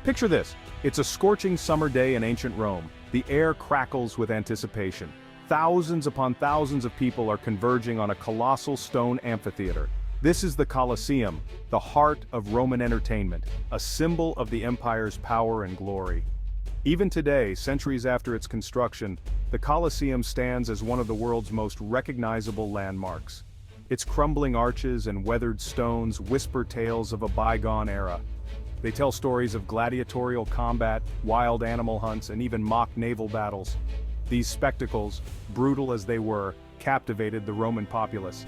Picture this. It's a scorching summer day in ancient Rome. The air crackles with anticipation. Thousands upon thousands of people are converging on a colossal stone amphitheater. This is the Colosseum, the heart of Roman entertainment, a symbol of the empire's power and glory. Even today, centuries after its construction, the Colosseum stands as one of the world's most recognizable landmarks. Its crumbling arches and weathered stones whisper tales of a bygone era. They tell stories of gladiatorial combat, wild animal hunts, and even mock naval battles. These spectacles, brutal as they were, captivated the Roman populace.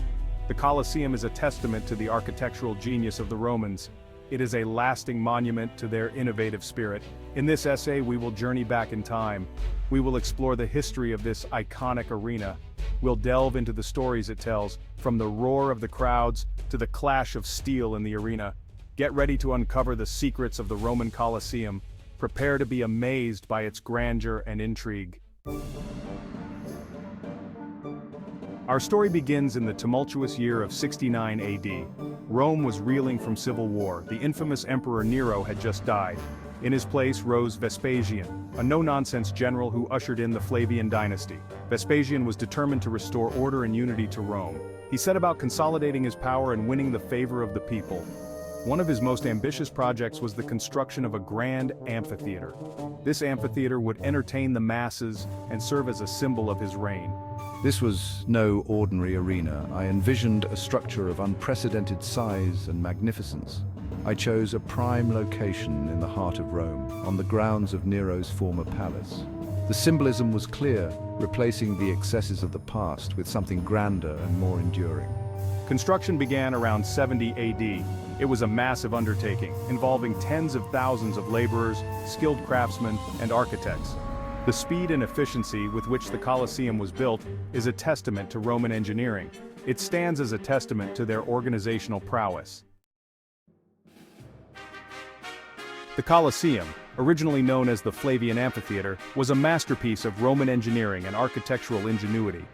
The Colosseum is a testament to the architectural genius of the Romans. It is a lasting monument to their innovative spirit. In this essay, we will journey back in time. We will explore the history of this iconic arena. We'll delve into the stories it tells, from the roar of the crowds to the clash of steel in the arena. Get ready to uncover the secrets of the Roman Colosseum. Prepare to be amazed by its grandeur and intrigue. Our story begins in the tumultuous year of 69 AD. Rome was reeling from civil war. The infamous Emperor Nero had just died. In his place rose Vespasian, a no-nonsense general who ushered in the Flavian dynasty. Vespasian was determined to restore order and unity to Rome. He set about consolidating his power and winning the favor of the people. One of his most ambitious projects was the construction of a grand amphitheater. This amphitheater would entertain the masses and serve as a symbol of his reign. This was no ordinary arena. I envisioned a structure of unprecedented size and magnificence. I chose a prime location in the heart of Rome, on the grounds of Nero's former palace. The symbolism was clear, replacing the excesses of the past with something grander and more enduring. Construction began around 70 AD. It was a massive undertaking, involving tens of thousands of laborers, skilled craftsmen, and architects. The speed and efficiency with which the Colosseum was built is a testament to Roman engineering. It stands as a testament to their organizational prowess. The Colosseum, originally known as the Flavian Amphitheater, was a masterpiece of Roman engineering and architectural ingenuity.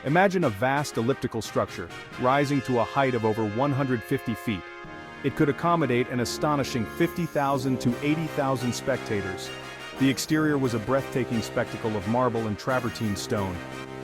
Imagine a vast elliptical structure, rising to a height of over 150 feet. It could accommodate an astonishing 50,000 to 80,000 spectators. The exterior was a breathtaking spectacle of marble and travertine stone.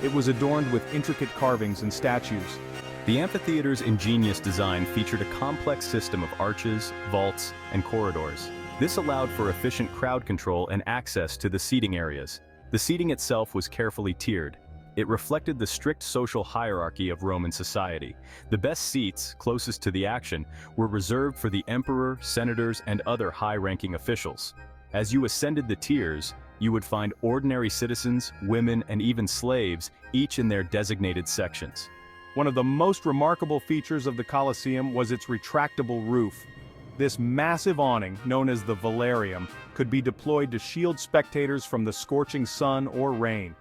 It was adorned with intricate carvings and statues. The amphitheater's ingenious design featured a complex system of arches, vaults, and corridors. This allowed for efficient crowd control and access to the seating areas. The seating itself was carefully tiered. It reflected the strict social hierarchy of Roman society. The best seats, closest to the action, were reserved for the emperor, senators, and other high-ranking officials. As you ascended the tiers, you would find ordinary citizens, women, and even slaves, each in their designated sections. One of the most remarkable features of the Colosseum was its retractable roof. This massive awning, known as the velarium, could be deployed to shield spectators from the scorching sun or rain.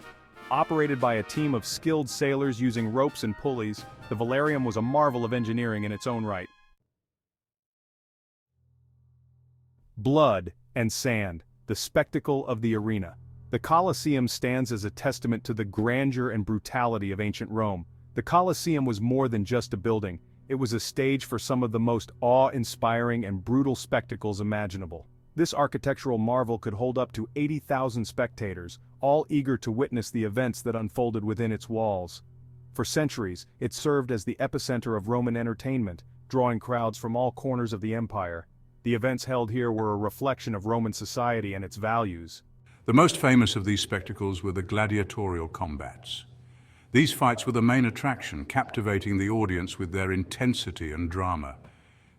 Operated by a team of skilled sailors using ropes and pulleys, the velarium was a marvel of engineering in its own right. Blood and sand, the spectacle of the arena. The Colosseum stands as a testament to the grandeur and brutality of ancient Rome. The Colosseum was more than just a building. It was a stage for some of the most awe-inspiring and brutal spectacles imaginable. This architectural marvel could hold up to 80,000 spectators, all eager to witness the events that unfolded within its walls. For centuries, it served as the epicenter of Roman entertainment, drawing crowds from all corners of the empire. The events held here were a reflection of Roman society and its values. The most famous of these spectacles were the gladiatorial combats. These fights were the main attraction, captivating the audience with their intensity and drama.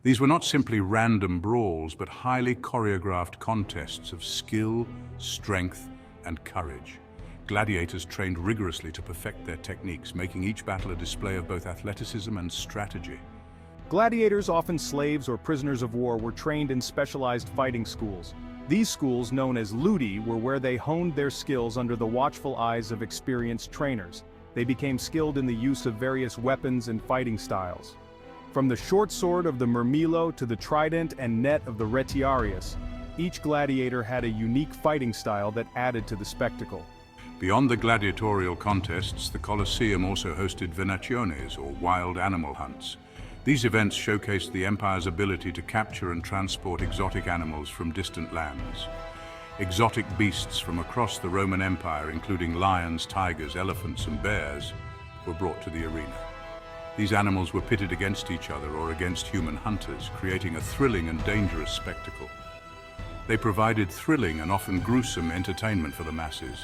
These were not simply random brawls, but highly choreographed contests of skill, strength, and courage. Gladiators trained rigorously to perfect their techniques, making each battle a display of both athleticism and strategy. Gladiators, often slaves or prisoners of war, were trained in specialized fighting schools. These schools, known as ludi, were where they honed their skills under the watchful eyes of experienced trainers. They became skilled in the use of various weapons and fighting styles. From the short sword of the murmillo to the trident and net of the retiarius, each gladiator had a unique fighting style that added to the spectacle. Beyond the gladiatorial contests, the Colosseum also hosted venationes, or wild animal hunts. These events showcased the Empire's ability to capture and transport exotic animals from distant lands. Exotic beasts from across the Roman Empire, including lions, tigers, elephants, and bears, were brought to the arena. These animals were pitted against each other or against human hunters, creating a thrilling and dangerous spectacle. They provided thrilling and often gruesome entertainment for the masses.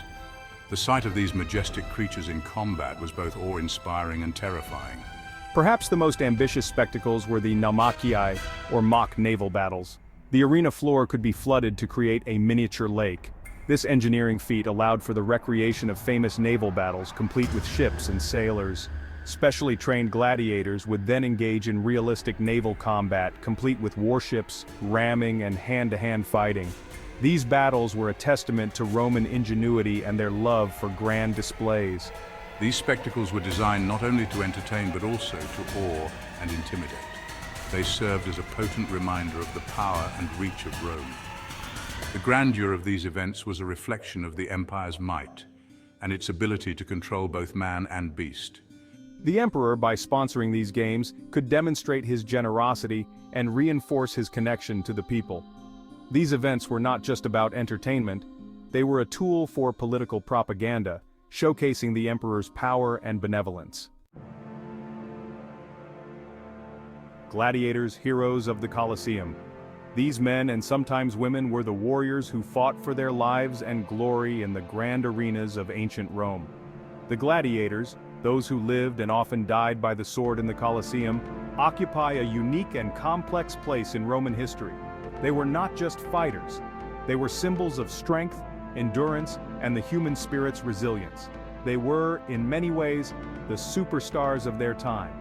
The sight of these majestic creatures in combat was both awe-inspiring and terrifying. Perhaps the most ambitious spectacles were the naumachii, or mock naval battles. The arena floor could be flooded to create a miniature lake. This engineering feat allowed for the recreation of famous naval battles, complete with ships and sailors. Specially trained gladiators would then engage in realistic naval combat, complete with warships, ramming, and hand-to-hand fighting. These battles were a testament to Roman ingenuity and their love for grand displays. These spectacles were designed not only to entertain but also to awe and intimidate. They served as a potent reminder of the power and reach of Rome. The grandeur of these events was a reflection of the empire's might and its ability to control both man and beast. The emperor, by sponsoring these games, could demonstrate his generosity and reinforce his connection to the people. These events were not just about entertainment, they were a tool for political propaganda, showcasing the emperor's power and benevolence. Gladiators, heroes of the Colosseum. These men and sometimes women were the warriors who fought for their lives and glory in the grand arenas of ancient Rome. The gladiators, those who lived and often died by the sword in the Colosseum, occupy a unique and complex place in Roman history. They were not just fighters. They were symbols of strength, endurance, and the human spirit's resilience. They were, in many ways, the superstars of their time.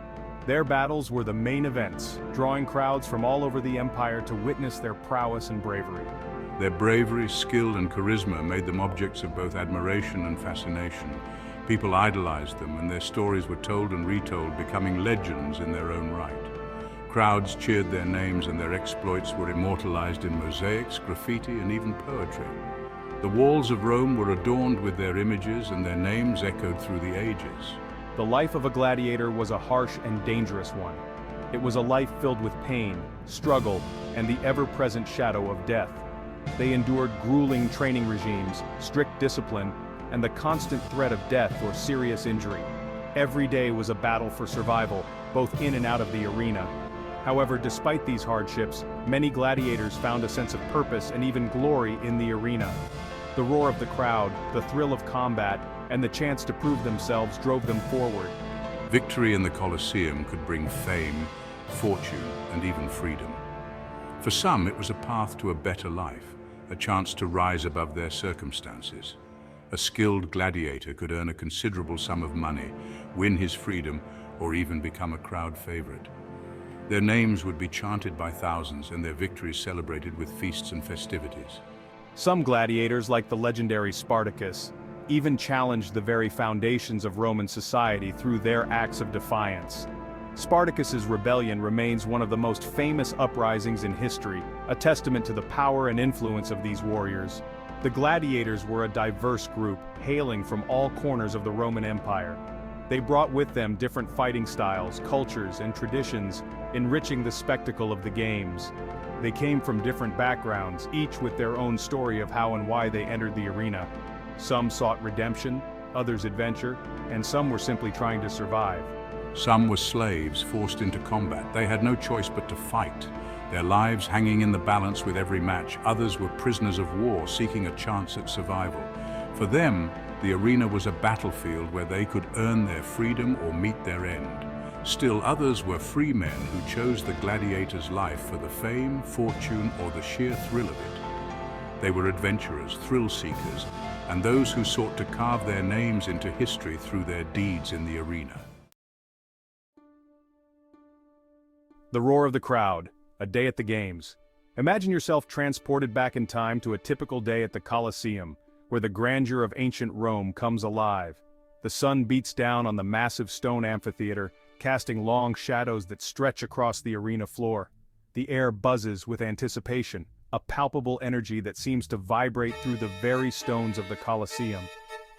Their battles were the main events, drawing crowds from all over the empire to witness their prowess and bravery. Their bravery, skill, and charisma made them objects of both admiration and fascination. People idolized them, and their stories were told and retold, becoming legends in their own right. Crowds cheered their names, and their exploits were immortalized in mosaics, graffiti, and even poetry. The walls of Rome were adorned with their images, and their names echoed through the ages. The life of a gladiator was a harsh and dangerous one. It was a life filled with pain, struggle, and the ever-present shadow of death. They endured grueling training regimes, strict discipline, and the constant threat of death or serious injury. Every day was a battle for survival, both in and out of the arena. However, despite these hardships, many gladiators found a sense of purpose and even glory in the arena. The roar of the crowd, the thrill of combat, and the chance to prove themselves drove them forward. Victory in the Colosseum could bring fame, fortune, and even freedom. For some, it was a path to a better life, a chance to rise above their circumstances. A skilled gladiator could earn a considerable sum of money, win his freedom, or even become a crowd favorite. Their names would be chanted by thousands and their victories celebrated with feasts and festivities. Some gladiators, like the legendary Spartacus, even challenged the very foundations of Roman society through their acts of defiance. Spartacus's rebellion remains one of the most famous uprisings in history, a testament to the power and influence of these warriors. The gladiators were a diverse group, hailing from all corners of the Roman Empire. They brought with them different fighting styles, cultures, and traditions, enriching the spectacle of the games. They came from different backgrounds, each with their own story of how and why they entered the arena. Some sought redemption, others adventure, and some were simply trying to survive. Some were slaves forced into combat. They had no choice but to fight, their lives hanging in the balance with every match. Others were prisoners of war seeking a chance at survival. For them, the arena was a battlefield where they could earn their freedom or meet their end. Still others were free men who chose the gladiator's life for the fame, fortune, or the sheer thrill of it. They were adventurers, thrill seekers, and those who sought to carve their names into history through their deeds in the arena. The roar of the crowd, a day at the games. Imagine yourself transported back in time to a typical day at the Colosseum, where the grandeur of ancient Rome comes alive. The sun beats down on the massive stone amphitheater, casting long shadows that stretch across the arena floor. The air buzzes with anticipation, a palpable energy that seems to vibrate through the very stones of the Colosseum.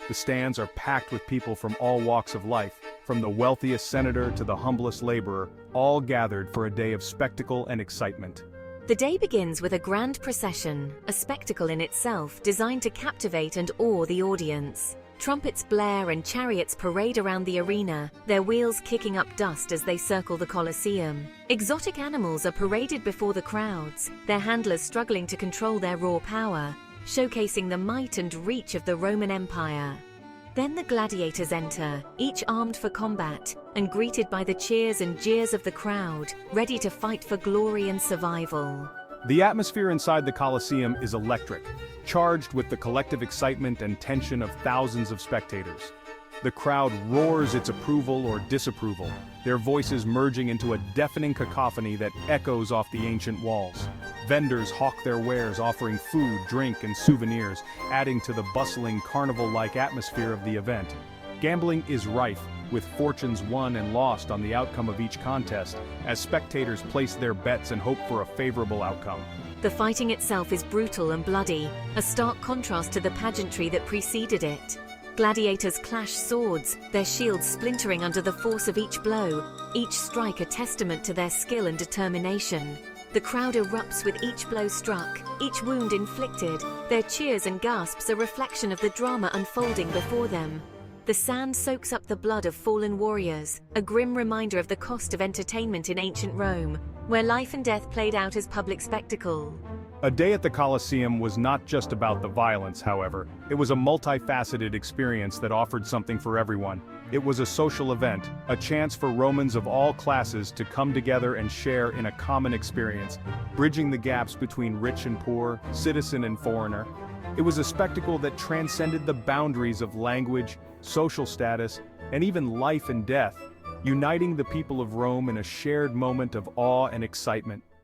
The stands are packed with people from all walks of life, from the wealthiest senator to the humblest laborer, all gathered for a day of spectacle and excitement. The day begins with a grand procession, a spectacle in itself designed to captivate and awe the audience. Trumpets blare and chariots parade around the arena, their wheels kicking up dust as they circle the Colosseum. Exotic animals are paraded before the crowds, their handlers struggling to control their raw power, showcasing the might and reach of the Roman Empire. Then the gladiators enter, each armed for combat, and greeted by the cheers and jeers of the crowd, ready to fight for glory and survival. The atmosphere inside the Colosseum is electric, charged with the collective excitement and tension of thousands of spectators. The crowd roars its approval or disapproval, their voices merging into a deafening cacophony that echoes off the ancient walls. Vendors hawk their wares, offering food, drink, and souvenirs, adding to the bustling carnival-like atmosphere of the event. Gambling is rife, with fortunes won and lost on the outcome of each contest, as spectators place their bets and hope for a favorable outcome. The fighting itself is brutal and bloody, a stark contrast to the pageantry that preceded it. Gladiators clash swords, their shields splintering under the force of each blow, each strike a testament to their skill and determination. The crowd erupts with each blow struck, each wound inflicted, their cheers and gasps a reflection of the drama unfolding before them. The sand soaks up the blood of fallen warriors, a grim reminder of the cost of entertainment in ancient Rome, where life and death played out as public spectacle. A day at the Colosseum was not just about the violence, however. It was a multifaceted experience that offered something for everyone. It was a social event, a chance for Romans of all classes to come together and share in a common experience, bridging the gaps between rich and poor, citizen and foreigner. It was a spectacle that transcended the boundaries of language, social status, and even life and death, uniting the people of Rome in a shared moment of awe and excitement.